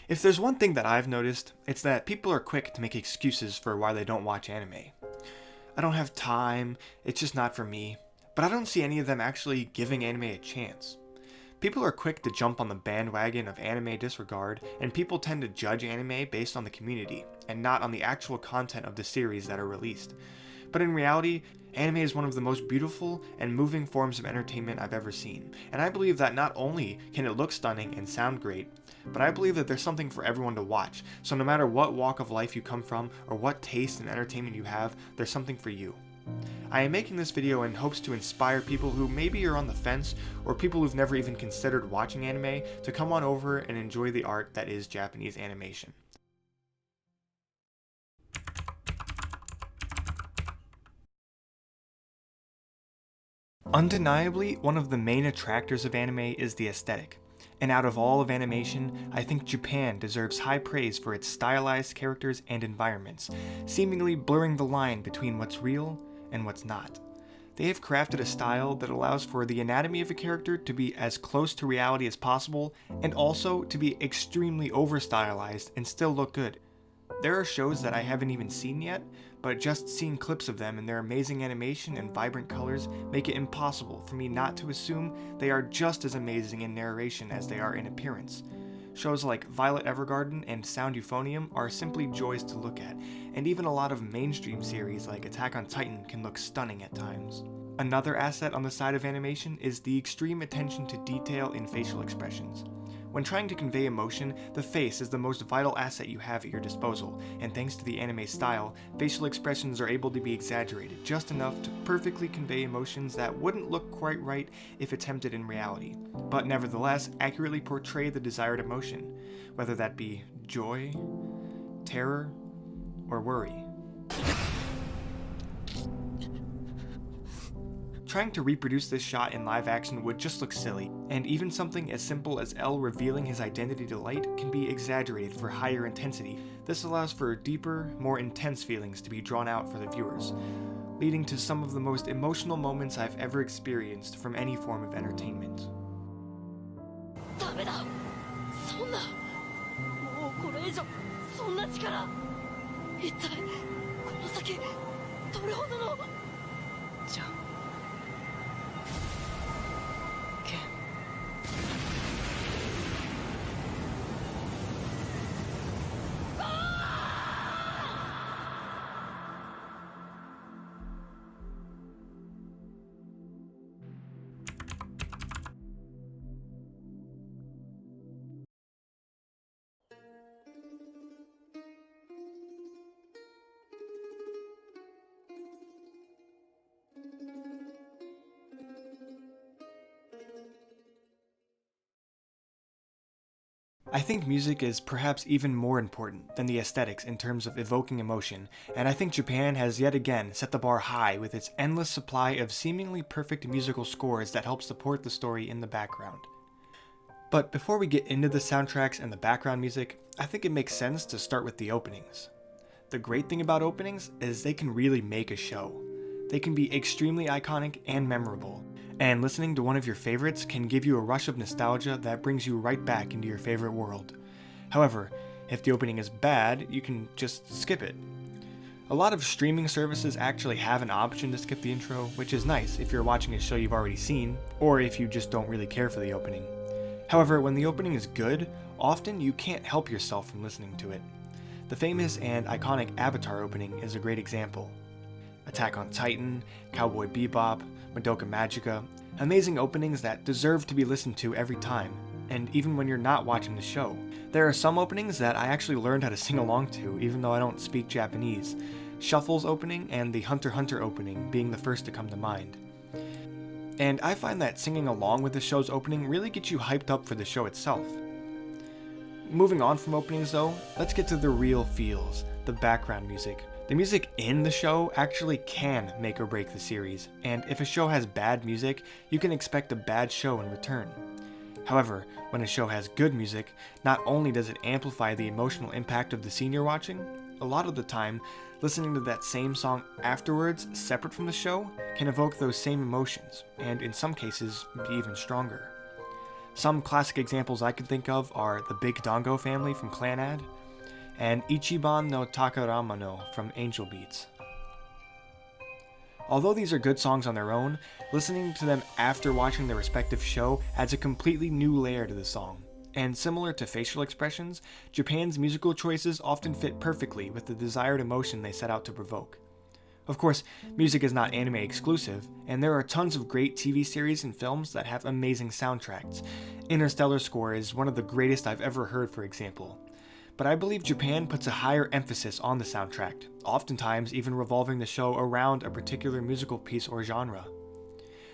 If there's one thing that I've noticed, it's that people are quick to make excuses for why they don't watch anime. I don't have time, it's just not for me, but I don't see any of them actually giving anime a chance. People are quick to jump on the bandwagon of anime disregard, and people tend to judge anime based on the community, and not on the actual content of the series that are released. But in reality, anime is one of the most beautiful and moving forms of entertainment I've ever seen, and I believe that not only can it look stunning and sound great, but I believe that there's something for everyone to watch, so no matter what walk of life you come from, or what taste in entertainment you have, there's something for you. I am making this video in hopes to inspire people who maybe are on the fence, or people who've never even considered watching anime, to come on over and enjoy the art that is Japanese animation. Undeniably, one of the main attractors of anime is the aesthetic. And out of all of animation, I think Japan deserves high praise for its stylized characters and environments, seemingly blurring the line between what's real and what's not. They have crafted a style that allows for the anatomy of a character to be as close to reality as possible, and also to be extremely over-stylized and still look good. There are shows that I haven't even seen yet, but just seeing clips of them and their amazing animation and vibrant colors make it impossible for me not to assume they are just as amazing in narration as they are in appearance. Shows like Violet Evergarden and Sound Euphonium are simply joys to look at, and even a lot of mainstream series like Attack on Titan can look stunning at times. Another asset on the side of animation is the extreme attention to detail in facial expressions. When trying to convey emotion, the face is the most vital asset you have at your disposal, and thanks to the anime style, facial expressions are able to be exaggerated just enough to perfectly convey emotions that wouldn't look quite right if attempted in reality, but nevertheless accurately portray the desired emotion, whether that be joy, terror, or worry. Trying to reproduce this shot in live action would just look silly, and even something as simple as L revealing his identity to Light can be exaggerated for higher intensity. This allows for deeper, more intense feelings to be drawn out for the viewers, leading to some of the most emotional moments I've ever experienced from any form of entertainment. ダメだ。そんな、もうこれ以上そんな力。一体この先どれほどの。じゃあ。I think music is perhaps even more important than the aesthetics in terms of evoking emotion, and I think Japan has yet again set the bar high with its endless supply of seemingly perfect musical scores that help support the story in the background. But before we get into the soundtracks and the background music, I think it makes sense to start with the openings. The great thing about openings is they can really make a show. They can be extremely iconic and memorable, and listening to one of your favorites can give you a rush of nostalgia that brings you right back into your favorite world. However, if the opening is bad, you can just skip it. A lot of streaming services actually have an option to skip the intro, which is nice if you're watching a show you've already seen, or if you just don't really care for the opening. However, when the opening is good, often you can't help yourself from listening to it. The famous and iconic Avatar opening is a great example. Attack on Titan, Cowboy Bebop, Madoka Magika, amazing openings that deserve to be listened to every time, and even when you're not watching the show. There are some openings that I actually learned how to sing along to, even though I don't speak Japanese. Shuffle's opening and the Hunter x Hunter opening being the first to come to mind. And I find that singing along with the show's opening really gets you hyped up for the show itself. Moving on from openings though, let's get to the real feels, the background music. The music in the show actually can make or break the series, and if a show has bad music, you can expect a bad show in return. However, when a show has good music, not only does it amplify the emotional impact of the scene you're watching, a lot of the time, listening to that same song afterwards, separate from the show, can evoke those same emotions, and in some cases, be even stronger. Some classic examples I could think of are the Big Dongo family from Clannad, and Ichiban no Takarama no from Angel Beats. Although these are good songs on their own, listening to them after watching their respective show adds a completely new layer to the song. And similar to facial expressions, Japan's musical choices often fit perfectly with the desired emotion they set out to provoke. Of course, music is not anime exclusive, and there are tons of great TV series and films that have amazing soundtracks. Interstellar score is one of the greatest I've ever heard, for example. But I believe Japan puts a higher emphasis on the soundtrack, oftentimes even revolving the show around a particular musical piece or genre.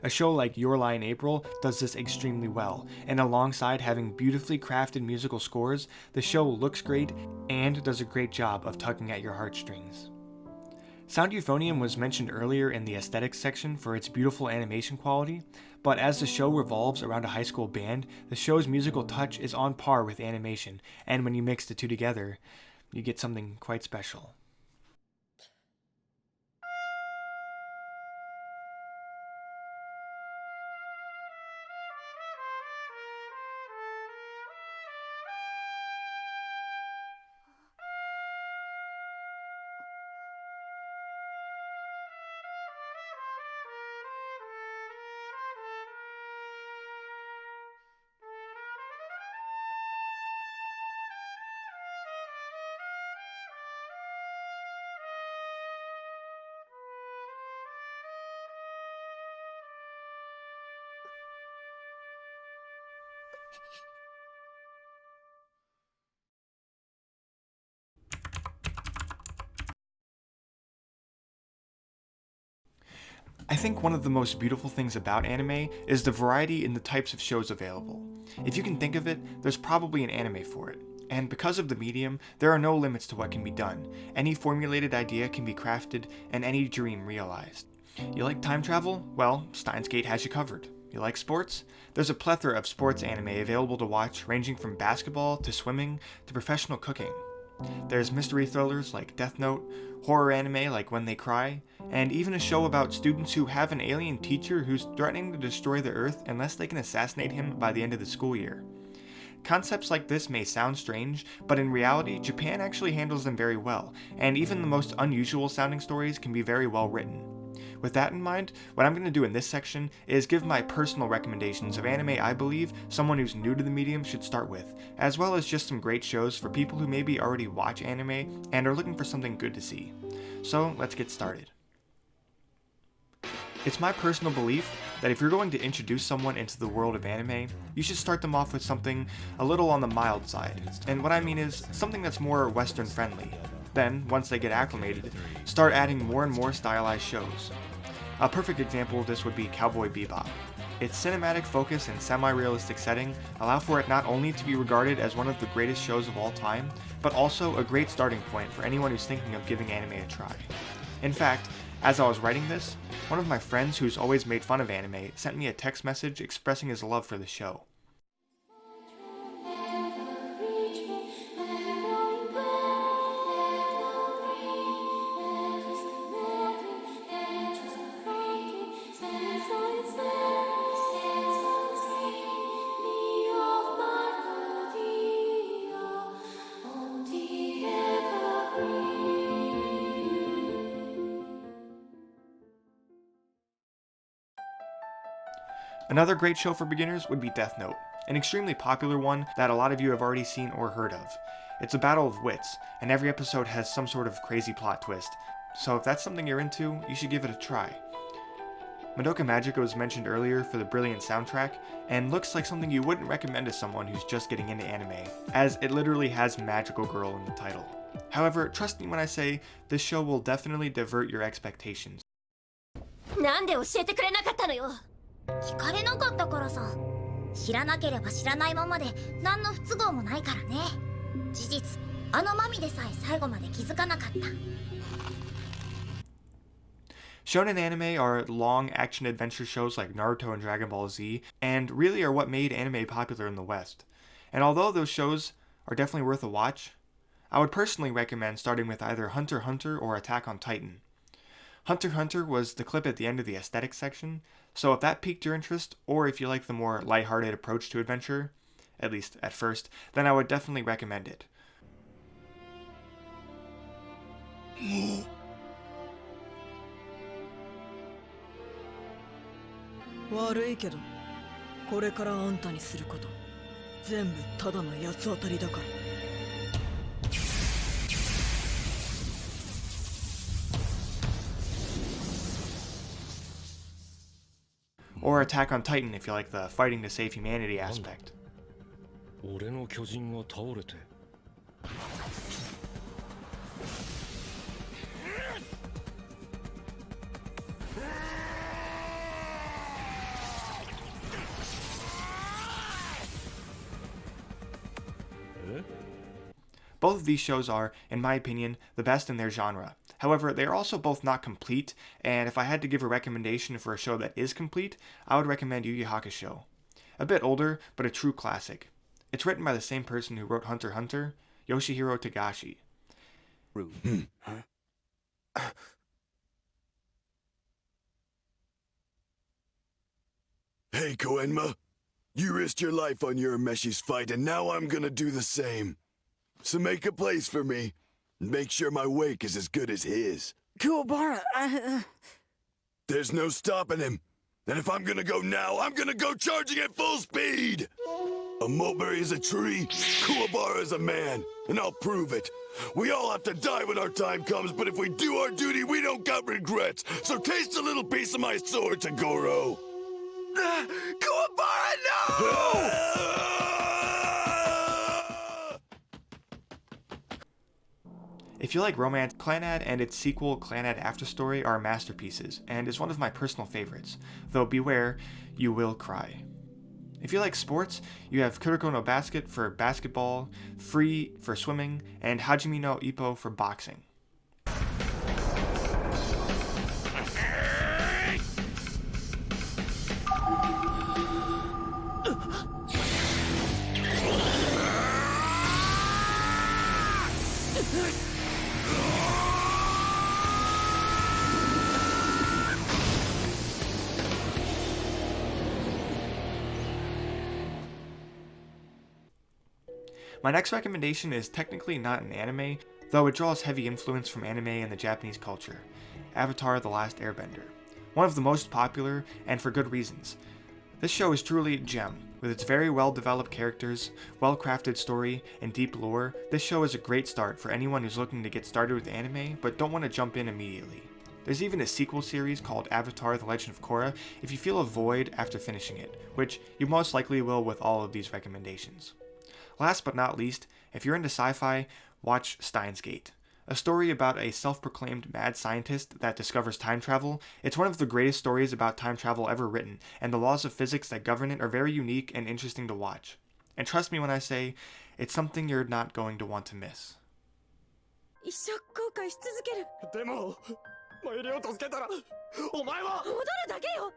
A show like Your Lie in April does this extremely well, and alongside having beautifully crafted musical scores, the show looks great and does a great job of tugging at your heartstrings. Sound Euphonium was mentioned earlier in the aesthetics section for its beautiful animation quality, but as the show revolves around a high school band, the show's musical touch is on par with animation, and when you mix the two together, you get something quite special. I think one of the most beautiful things about anime is the variety in the types of shows available. If you can think of it, there's probably an anime for it. And because of the medium, there are no limits to what can be done. Any formulated idea can be crafted, and any dream realized. You like time travel? Well, Steins Gate has you covered. You like sports? There's a plethora of sports anime available to watch, ranging from basketball to swimming to professional cooking. There's mystery thrillers like Deathnote, horror anime like When They Cry, and even a show about students who have an alien teacher who's threatening to destroy the Earth unless they can assassinate him by the end of the school year. Concepts like this may sound strange, but in reality, Japan actually handles them very well, and even the most unusual sounding stories can be very well written. With that in mind, what I'm going to do in this section is give my personal recommendations of anime I believe someone who's new to the medium should start with, as well as just some great shows for people who maybe already watch anime and are looking for something good to see. So let's get started. It's my personal belief that if you're going to introduce someone into the world of anime, you should start them off with something a little on the mild side, and what I mean is something that's more Western friendly. Then, once they get acclimated, start adding more and more stylized shows. A perfect example of this would be Cowboy Bebop. Its cinematic focus and semi-realistic setting allow for it not only to be regarded as one of the greatest shows of all time, but also a great starting point for anyone who's thinking of giving anime a try. In fact, as I was writing this, one of my friends who's always made fun of anime sent me a text message expressing his love for the show. Another great show for beginners would be Deathnote, an extremely popular one that a lot of you have already seen or heard of. It's a battle of wits, and every episode has some sort of crazy plot twist, so if that's something you're into, you should give it a try. Madoka Magika was mentioned earlier for the brilliant soundtrack, and looks like something you wouldn't recommend to someone who's just getting into anime, as it literally has Magical Girl in the title. However, trust me when I say, this show will definitely divert your expectations. なんで教えてくれなかったのよ。聞かれなかったからさ。知らなければ知らないままで何の不都合もないからね。事実、あのマミでさえ最後まで気づかなかった。Shonen anime are long action-adventure shows like Naruto and Dragonball Z, and really are what made anime popular in the West. And although those shows are definitely worth a watch, I would personally recommend starting with either Hunter x Hunter or Attack on Titan. Hunter x Hunter was the clip at the end of the aesthetics section, so if that piqued your interest, or if you like the more lighthearted approach to adventure, at least at first, then I would definitely recommend it. 悪いけど、これからあんたにすること、全部ただの八つ当たりだから。Or Attack on Titan if you like the fighting to save humanity aspect. 俺の巨人が倒れて。Both of these shows are, in my opinion, the best in their genre. However, they are also both not complete, and if I had to give a recommendation for a show that is complete, I would recommend Yu Yu Hakusho. A bit older, but a true classic. It's written by the same person who wrote Hunter x Hunter, Yoshihiro Togashi. Hey, Koenma. You risked your life on Urameshi's fight, and now I'm gonna do the same. So make a place for me, and make sure my wake is as good as his. Kuwabara, There's no stopping him. And if I'm gonna go now, I'm gonna go charging at full speed! A mulberry is a tree, Kuwabara is a man, and I'll prove it. We all have to die when our time comes, but if we do our duty, we don't got regrets. So taste a little piece of my sword, Tagoro. Kuwabara, no! If you like romance, Clannad and its sequel, Clannad Afterstory, are masterpieces, and is one of my personal favorites, though beware, you will cry. If you like sports, you have Kuroko no Basket for basketball, Free for swimming, and Hajime no Ippo for boxing. My next recommendation is technically not an anime, though it draws heavy influence from anime and the Japanese culture. Avatar: The Last Airbender. One of the most popular, and for good reasons. This show is truly a gem. With its very well-developed characters, well-crafted story, and deep lore, this show is a great start for anyone who's looking to get started with anime, but don't want to jump in immediately. There's even a sequel series called Avatar: The Legend of Korra if you feel a void after finishing it, which you most likely will with all of these recommendations. Last but not least, if you're into sci-fi, watch Steins Gate. A story about a self-proclaimed mad scientist that discovers time travel. It's one of the greatest stories about time travel ever written, and the laws of physics that govern it are very unique and interesting to watch. And trust me when I say, it's something you're not going to want to miss. 一生後悔し続ける。でも、マイリを助けたら、お前は戻るだけよ。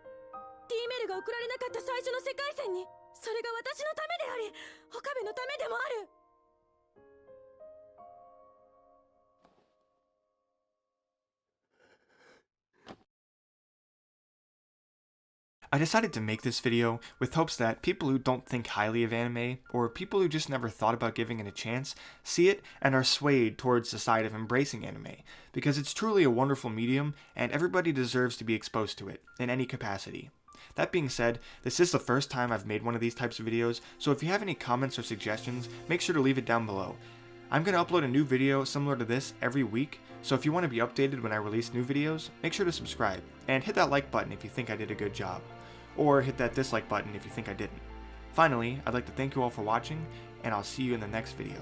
T メルが送られなかった最初の世界線に、それが私のためであり、岡部のためでもある。I decided to make this video with hopes that people who don't think highly of anime, or people who just never thought about giving it a chance, see it and are swayed towards the side of embracing anime, because it's truly a wonderful medium and everybody deserves to be exposed to it, in any capacity. That being said, this is the first time I've made one of these types of videos, so if you have any comments or suggestions, make sure to leave it down below. I'm going to upload a new video similar to this every week, so if you want to be updated when I release new videos, make sure to subscribe, and hit that like button if you think I did a good job. Or hit that dislike button if you think I didn't. Finally, I'd like to thank you all for watching, and I'll see you in the next video.